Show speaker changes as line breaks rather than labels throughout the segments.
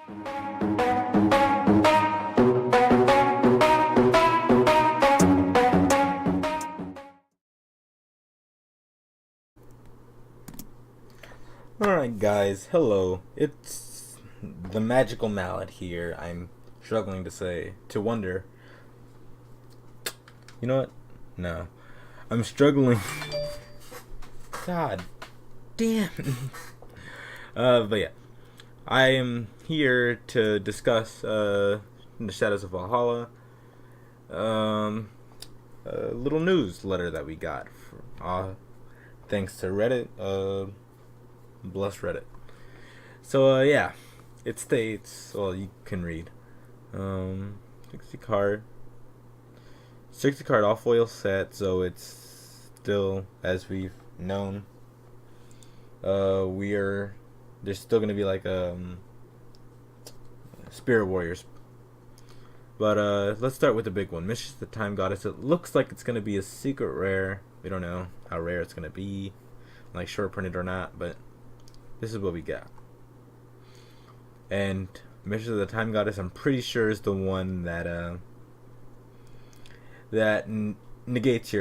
Alright guys, hello. It's the magical mallet here. I'm struggling to wonder. You know what? No. I'm struggling. God damn. But yeah. I am here to discuss the Shadows of Valhalla. A little newsletter that we got. Thanks to Reddit. Bless Reddit. So yeah, it states. Well, you can read. 60 card all foil set. So it's still, as we've known. There's still gonna be like Spirit Warriors. But let's start with the big one. Mistress the Time Goddess. It looks like it's gonna be a secret rare. We don't know how rare it's gonna be, like short printed or not, but this is what we got. And Mistress of the Time Goddess, I'm pretty sure, is the one that negates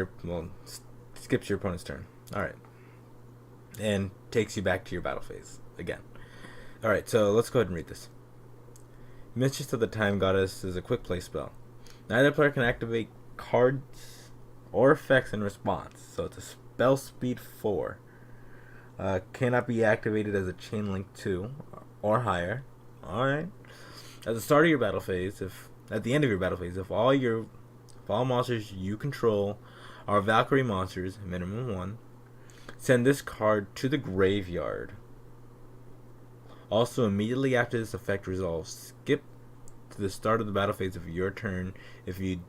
skips your opponent's turn. Alright. And takes you back to your battle phase again. Alright, so let's go ahead and read this. Mistress of the Time Goddess is a quick play spell. Neither player can activate cards or effects in response. So it's a spell speed 4. Cannot be activated as a chain link 2 or higher. Alright. At the start of your battle phase, at the end of your battle phase, if all monsters you control are Valkyrie monsters, minimum 1, send this card to the graveyard. Also, immediately after this effect resolves, skip to the start of the battle phase of your turn. If you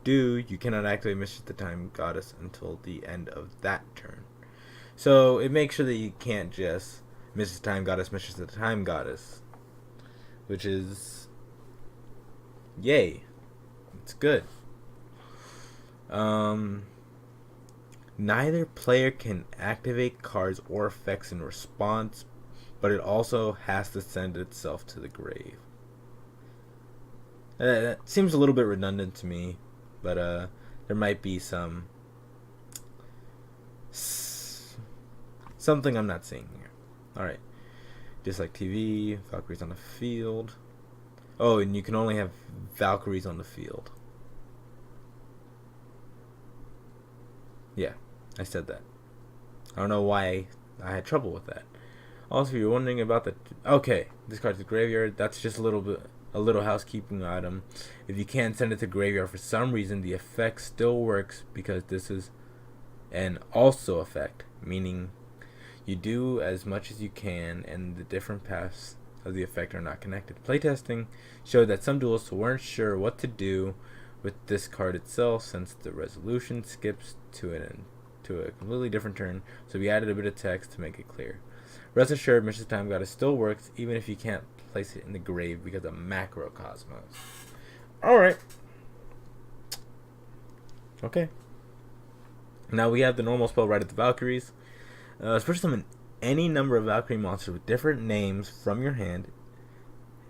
do, you cannot activate Mistress of the Time Goddess until the end of that turn. So it makes sure that you can't just Mistress of the Time Goddess, Mistress of the Time Goddess, which is yay. It's good. Neither player can activate cards or effects in response, but it also has to send itself to the grave. That seems a little bit redundant to me, but there might be something I'm not seeing here. Alright. Just like TV, Valkyries on the field. Oh, and you can only have Valkyries on the field. Yeah, I said that. I don't know why I had trouble with that. Also, if you're wondering about this card's the graveyard. That's just a little housekeeping item. If you can't send it to graveyard for some reason, the effect still works because this is an also effect, meaning you do as much as you can, and the different paths of the effect are not connected. Playtesting showed that some duelists weren't sure what to do with this card itself, since the resolution skips to a completely different turn, so we added a bit of text to make it clear. Rest assured, Mistress of the Time Goddess still works, even if you can't place it in the grave because of Macrocosmos. Alright. Okay. Now we have the normal spell right at the Valkyries. Special summon any number of Valkyrie monsters with different names from your hand.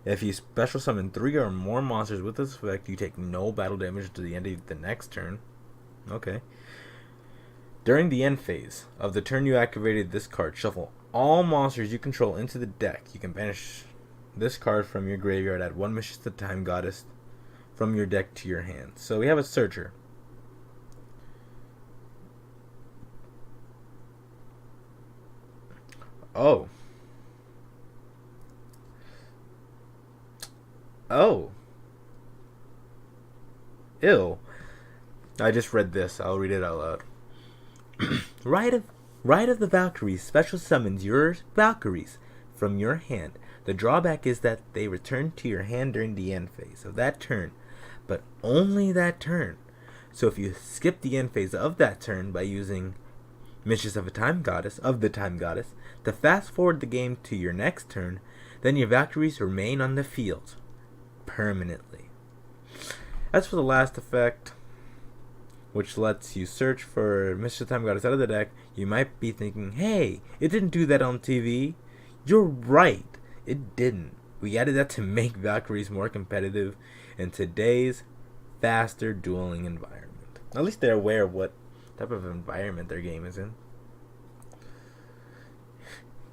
If you special summon 3 or more monsters with this effect, you take no battle damage to the end of the next turn. Okay. During the end phase of the turn you activated this card, shuffle all monsters you control into the deck. You can banish this card from your graveyard. Add 1 Mistress of the Time Goddess from your deck to your hand. So we have a Searcher. Oh. Ew. I just read this. I'll read it out loud. Right of the Valkyries special summons your Valkyries from your hand. The drawback is that they return to your hand during the end phase of that turn, but only that turn. So if you skip the end phase of that turn by using Mistress of the Time Goddess, to fast forward the game to your next turn, then your Valkyries remain on the field permanently. As for the last effect, which lets you search for Mistress of the Time Goddess out of the deck, you might be thinking, hey, it didn't do that on TV. You're right, it didn't. We added that to make Valkyries more competitive in today's faster dueling environment. At least they're aware of what type of environment their game is in.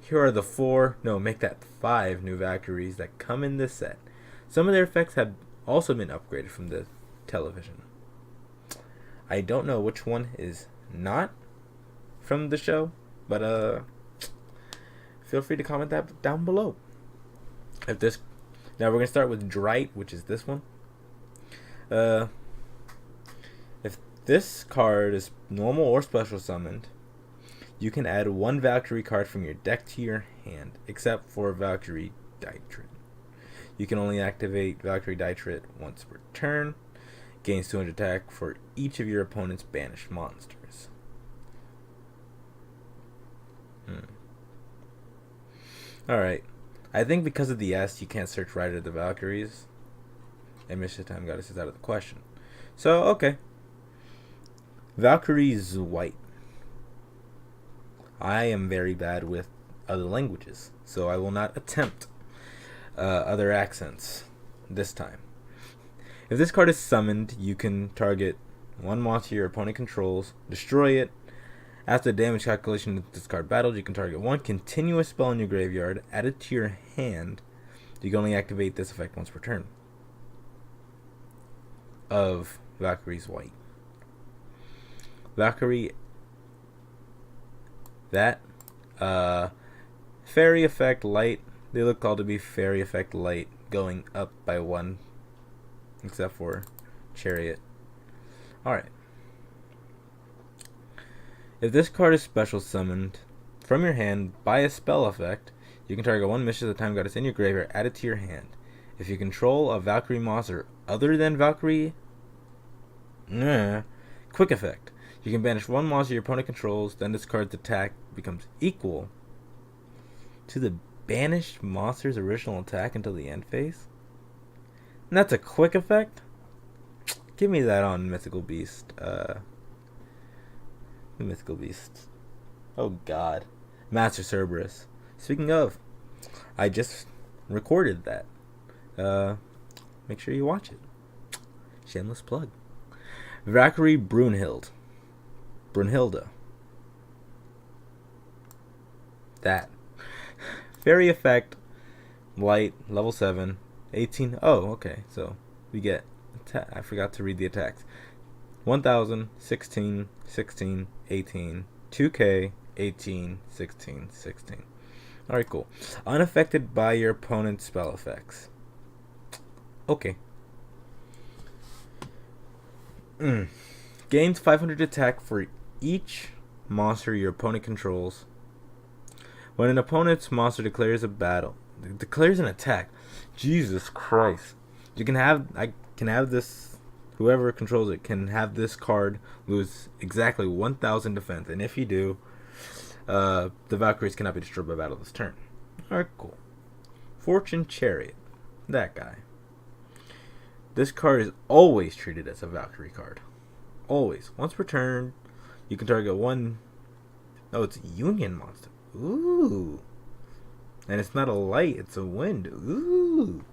Here are the 5 new Valkyries that come in this set. Some of their effects have also been upgraded from the television. I don't know which one is not from the show, but feel free to comment that down below. Now we're gonna start with Drite, which is this one. If this card is normal or special summoned, you can add 1 Valkyrie card from your deck to your hand, except for Valkyrie Ditrit. You can only activate Valkyrie Ditrit once per turn. Gains 200 attack for each of your opponent's banished monsters. Alright. I think because of the S, you can't search Rider of the Valkyries. And Mission Time Goddess is out of the question. So, okay. Valkyries White. I am very bad with other languages, so I will not attempt other accents this time. If this card is summoned, you can target 1 monster your opponent controls, destroy it. After the damage calculation of this card battled, you can target 1 continuous spell in your graveyard, add it to your hand. You can only activate this effect once per turn. Of Valkyries White. Valkyrie, that Fairy Effect Light. They look all to be Fairy Effect Light, going up by 1, except for Chariot. Alright. If this card is special summoned from your hand by a spell effect, you can target 1 Mistress of the Time Goddess in your graveyard, add it to your hand. If you control a Valkyrie monster other than Valkyrie, quick effect. You can banish 1 monster your opponent controls, then this card's attack becomes equal to the banished monster's original attack until the end phase. And that's a quick effect? Give me that on Mythical Beast. The Mythical Beast. Oh god. Master Cerberus. Speaking of, I just recorded that. Make sure you watch it. Shameless plug. Valkyrie Brunhilde. Brunhilde. That. Fairy Effect. Light. Level 7. 18. Oh, okay. So, we get... I forgot to read the attacks. 1000, 16, 16, 18, 2k, 18, 16, 16. Alright, cool. Unaffected by your opponent's spell effects. Okay. Gains 500 attack for each monster your opponent controls. When an opponent's monster declares an attack. Jesus Christ. I can have this, whoever controls it can have this card lose exactly 1000 defense. And if you do, the Valkyries cannot be destroyed by battle this turn. Alright, cool. Fortune Chariot. That guy. This card is always treated as a Valkyrie card. Always. Once per turn, you can target 1... Oh, it's a Union monster. Ooh. And it's not a light, it's a wind. Ooh.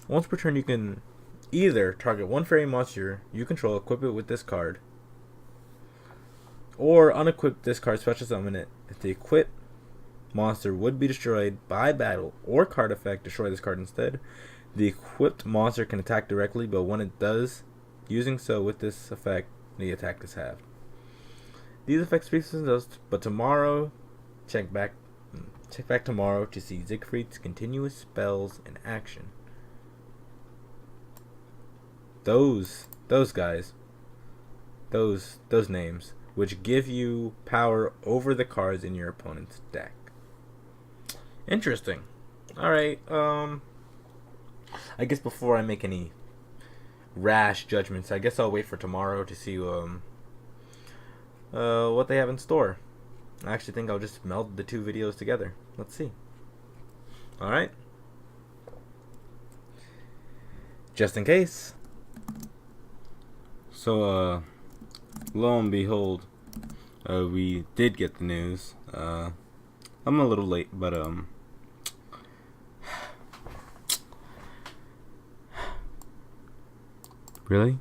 Once per turn, you can either target 1 fairy monster you control, equip it with this card, or unequip this card, special summon it. If the equipped monster would be destroyed by battle or card effect, destroy this card instead. The equipped monster can attack directly, but when it does, using so with this effect, the attack is halved. These effects speak for themselves, but tomorrow, check back tomorrow to see Siegfried's continuous spells in action. Those guys, those names, which give you power over the cards in your opponent's deck. Interesting. Alright, I guess before I make any rash judgments, I guess I'll wait for tomorrow to see what they have in store. I actually think I'll just meld the 2 videos together. Let's see. Alright. Just in case. So, lo and behold, we did get the news. I'm a little late, but Really?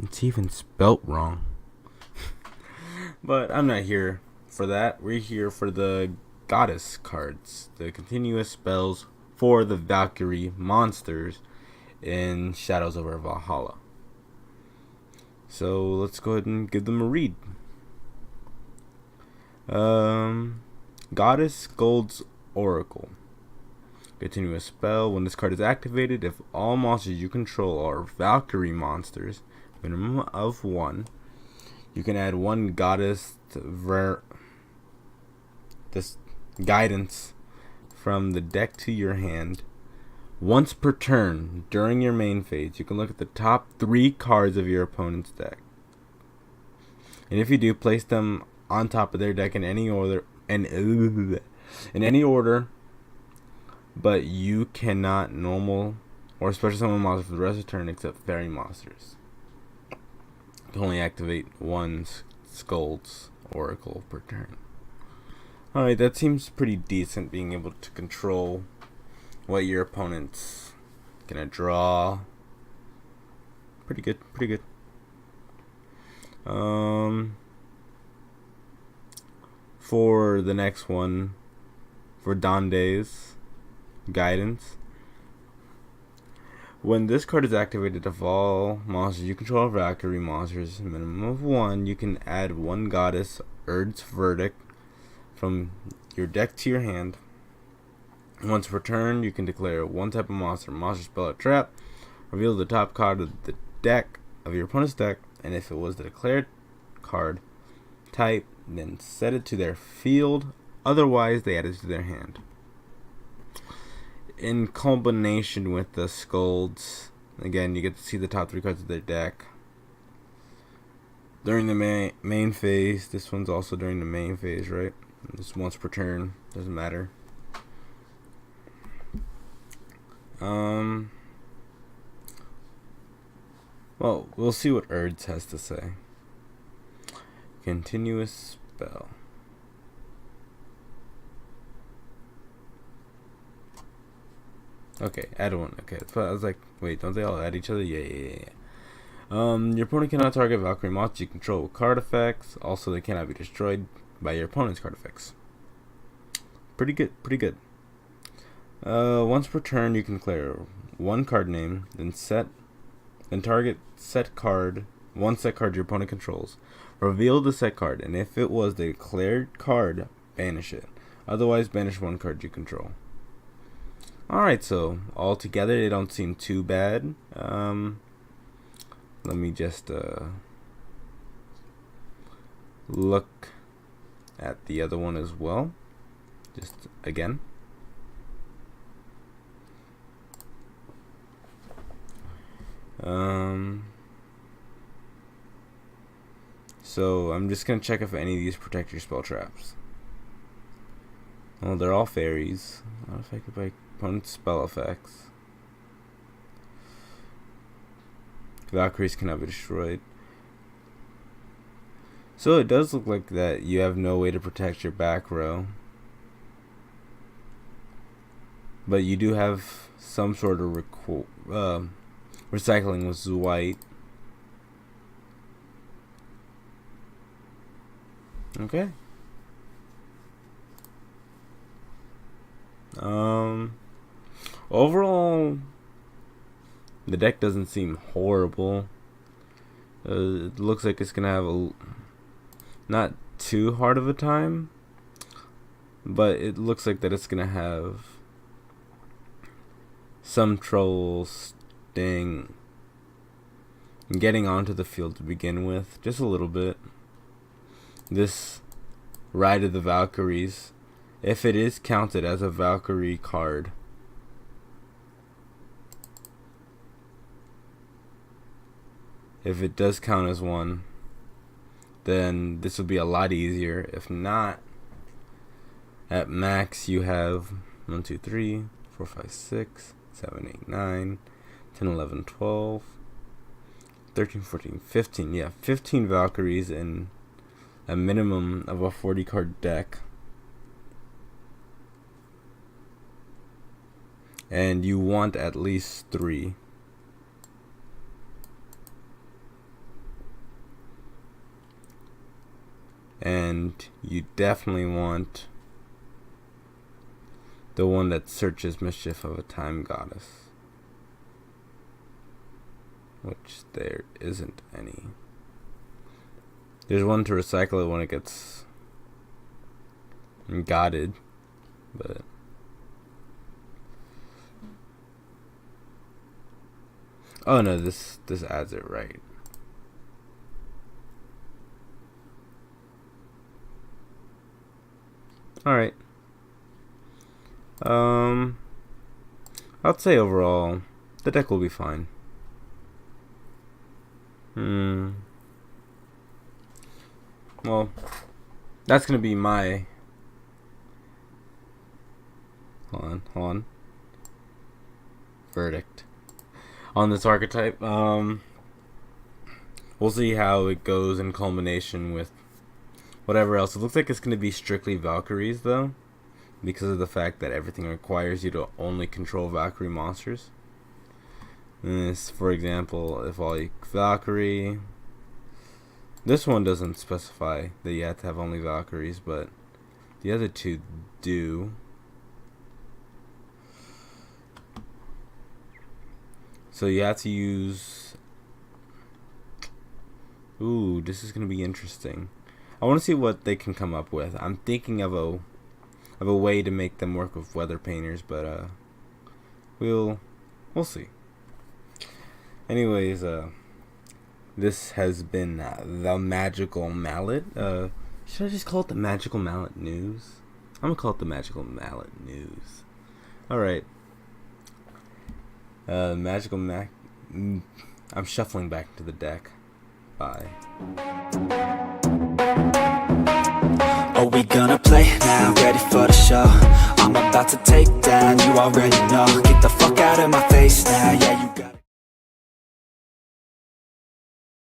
It's even spelt wrong. But I'm not here for that. We're here for the goddess cards, the continuous spells for the Valkyrie monsters in Shadows over Valhalla. So let's go ahead and give them a read. Goddess Gold's Oracle. Continuous spell. When this card is activated, if all monsters you control are Valkyrie monsters, minimum of 1, you can add 1 goddess this guidance from the deck to your hand. Once per turn during your main phase, you can look at the top 3 cards of your opponent's deck. And if you do, place them on top of their deck in any order, but you cannot normal or special summon monsters for the rest of the turn except fairy monsters. You can only activate 1 Skull's Oracle per turn. Alright, that seems pretty decent, being able to control what your opponent's gonna draw. Pretty good, pretty good. For the next one, for Dande's guidance. When this card is activated, of all monsters you control Valkyrie monsters, minimum of 1, you can add 1 goddess Erd's Verdict from your deck to your hand. Once per turn, you can declare 1 type of monster spell, or trap, reveal the top card of the deck of your opponent's deck, and if it was the declared card type, then set it to their field, otherwise they add it to their hand. In combination with the Skulls, again, you get to see the top 3 cards of their deck during the main phase. This one's also during the main phase, right? Just once per turn, doesn't matter. Well, we'll see what Erd's has to say. Continuous spell. Okay, add 1. Okay, I was like, wait, don't they all add each other? Yeah. Your opponent cannot target Valkyrie monsters you control with card effects. Also, they cannot be destroyed by your opponent's card effects. Pretty good, pretty good. Once per turn, you can declare 1 card name, then target set card, 1 set card your opponent controls. Reveal the set card, and if it was the declared card, banish it. Otherwise, banish 1 card you control. Alright, so altogether they don't seem too bad. Let me just look at the other one as well. Just again. So I'm just gonna check if any of these protect your spell traps. Well, they're all fairies. Not affected by opponent's spell effects. Valkyries cannot be destroyed. So it does look like that you have no way to protect your back row. But you do have some sort of recycling with white. Okay. Overall, the deck doesn't seem horrible. It looks like it's gonna have not too hard of a time, but it looks like that it's gonna have some trouble getting onto the field to begin with, just a little bit. This Ride of the Valkyries, if it is counted as a Valkyrie card, if it does count as one, then this will be a lot easier. If not, at max you have 1, 2, 3, 4, 5, 6, 7, 8, 9, 10, 11, 12, 13, 14, 15. Yeah, 15 Valkyries in a minimum of a 40 card deck. and you want at least 3. And you definitely want the one that searches mischief of a time goddess, which there isn't any. There's one to recycle it when it gets godded, but oh no, this adds it right. Alright. I'd say overall the deck will be fine. Well, that's gonna be my hold on verdict on this archetype. We'll see how it goes in culmination with whatever else. It looks like it's gonna be strictly Valkyries though, because of the fact that everything requires you to only control Valkyrie monsters. And this, for example, if all you Valkyrie, this one doesn't specify that you have to have only Valkyries, but the other two do. So you have to use. Ooh, this is gonna be interesting. I want to see what they can come up with. I'm thinking of a way to make them work with weather painters, but we'll see. Anyways, this has been the Magical Mallet. Should I just call it the Magical Mallet News? I'm gonna call it the Magical Mallet News. All right. I'm shuffling back to the deck. Bye.
Are we gonna play now? Ready for the show? I'm about to take down, you already know. Get the fuck out of my face now, yeah, you got it.